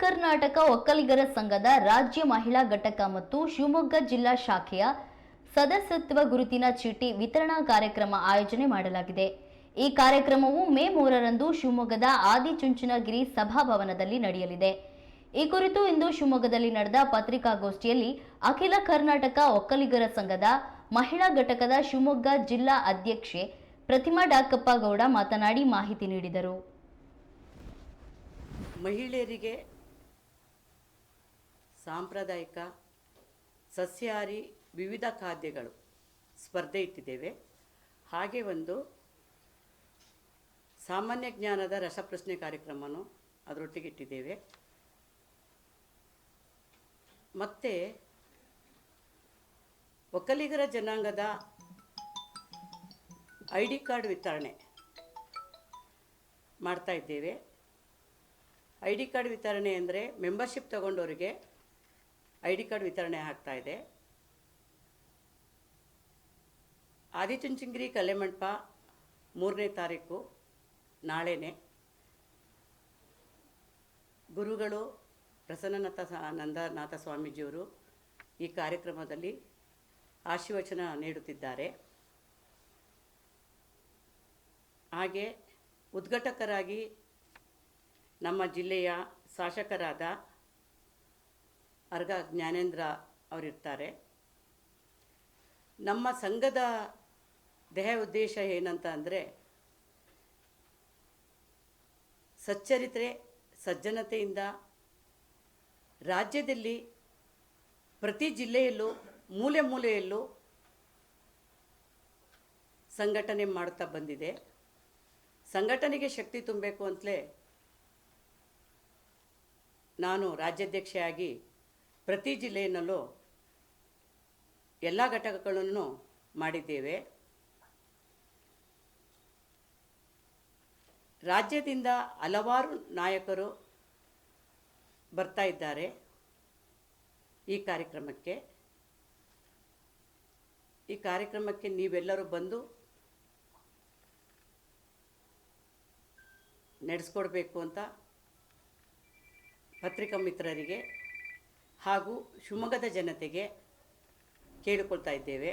ಕರ್ನಾಟಕ ಒಕ್ಕಲಿಗರ ಸಂಘದ ರಾಜ್ಯ ಮಹಿಳಾ ಘಟಕ ಮತ್ತು ಶಿವಮೊಗ್ಗ ಜಿಲ್ಲಾ ಶಾಖೆಯ ಸದಸ್ಯತ್ವ ಗುರುತಿನ ಚೀಟಿ ವಿತರಣಾ ಕಾರ್ಯಕ್ರಮ ಆಯೋಜನೆ ಮಾಡಲಾಗಿದೆ. ಈ ಕಾರ್ಯಕ್ರಮವು ಮೇ 3ರಂದು ಶಿವಮೊಗ್ಗದ ಆದಿಚುಂಚನಗಿರಿ ಸಭಾಭವನದಲ್ಲಿ ನಡೆಯಲಿದೆ. ಈ ಕುರಿತು ಇಂದು ಶಿವಮೊಗ್ಗದಲ್ಲಿ ನಡೆದ ಪತ್ರಿಕಾಗೋಷ್ಠಿಯಲ್ಲಿ ಅಖಿಲ ಕರ್ನಾಟಕ ಒಕ್ಕಲಿಗರ ಸಂಘದ ಮಹಿಳಾ ಘಟಕದ ಶಿವಮೊಗ್ಗ ಜಿಲ್ಲಾ ಅಧ್ಯಕ್ಷೆ ಪ್ರತಿಮಾ ಡಾಕಪ್ಪ ಗೌಡ ಮಾತನಾಡಿ ಮಾಹಿತಿ ನೀಡಿದರು. ಮಹಿಳೆಯರಿಗೆ ಸಾಂಪ್ರದಾಯಿಕ ಸಸ್ಯಾಹಾರಿ ವಿವಿಧ ಖಾದ್ಯಗಳು ಸ್ಪರ್ಧೆ ಇಟ್ಟಿದ್ದೇವೆ. ಹಾಗೆ ಒಂದು ಸಾಮಾನ್ಯ ಜ್ಞಾನದ ರಸಪ್ರಶ್ನೆ ಕಾರ್ಯಕ್ರಮವನ್ನು ಅದರೊಟ್ಟಿಗೆ ಇಟ್ಟಿದ್ದೇವೆ. ಮತ್ತು ಒಕ್ಕಲಿಗರ ಜನಾಂಗದ ID ಕಾರ್ಡ್ ವಿತರಣೆ ಮಾಡ್ತಾ ಇದ್ದೇವೆ. ID ಕಾರ್ಡ್ ವಿತರಣೆ ಅಂದರೆ ಮೆಂಬರ್ಶಿಪ್ ತಗೊಂಡವರಿಗೆ ID ಕಾರ್ಡ್ ವಿತರಣೆ ಆಗ್ತಾ ಇದೆ. ಆದಿಚುಂಚನಗಿರಿ ಕಲೆಮಂಟಪ 3ನೇ ತಾರೀಕು ನಾಳೆನೇ ಗುರುಗಳು ಪ್ರಸನ್ನನಾಥ ಸ್ವಾಮೀಜಿಯವರು ಈ ಕಾರ್ಯಕ್ರಮದಲ್ಲಿ ಆಶೀರ್ವಚನ ನೀಡುತ್ತಿದ್ದಾರೆ. ಹಾಗೆ ಉದ್ಘಾಟಕರಾಗಿ ನಮ್ಮ ಜಿಲ್ಲೆಯ ಶಾಸಕರಾದ ಅರ್ಗ ಜ್ಞಾನೇಂದ್ರ ಅವರಿರ್ತಾರೆ. ನಮ್ಮ ಸಂಘದ ಧ್ಯೇಯ ಉದ್ದೇಶ ಏನಂತ ಅಂದರೆ ಸಚ್ಚರಿತ್ರೆ ಸಜ್ಜನತೆಯಿಂದ ರಾಜ್ಯದಲ್ಲಿ ಪ್ರತಿ ಜಿಲ್ಲೆಯಲ್ಲೂ ಮೂಲೆ ಮೂಲೆಯಲ್ಲೂ ಸಂಘಟನೆ ಮಾಡುತ್ತಾ ಬಂದಿದೆ. ಸಂಘಟನೆಗೆ ಶಕ್ತಿ ತುಂಬಬೇಕು ಅಂತಲೇ ನಾನು ರಾಜ್ಯಾಧ್ಯಕ್ಷೆಯಾಗಿ ಪ್ರತಿ ಜಿಲ್ಲೆಯಲ್ಲೂ ಎಲ್ಲ ಘಟಕಗಳನ್ನು ಮಾಡಿದ್ದೇವೆ. ರಾಜ್ಯದಿಂದ ಹಲವಾರು ನಾಯಕರು ಬರ್ತಾ ಇದ್ದಾರೆ ಈ ಕಾರ್ಯಕ್ರಮಕ್ಕೆ ನೀವೆಲ್ಲರೂ ಬಂದು ನಡೆಸ್ಕೊಡ್ಬೇಕು ಅಂತ ಪತ್ರಿಕಾ ಮಿತ್ರರಿಗೆ ಹಾಗೂ ಶಿವಮೊಗ್ಗದ ಜನತೆಗೆ ಕೇಳಿಕೊಳ್ತಾ ಇದ್ದೇವೆ.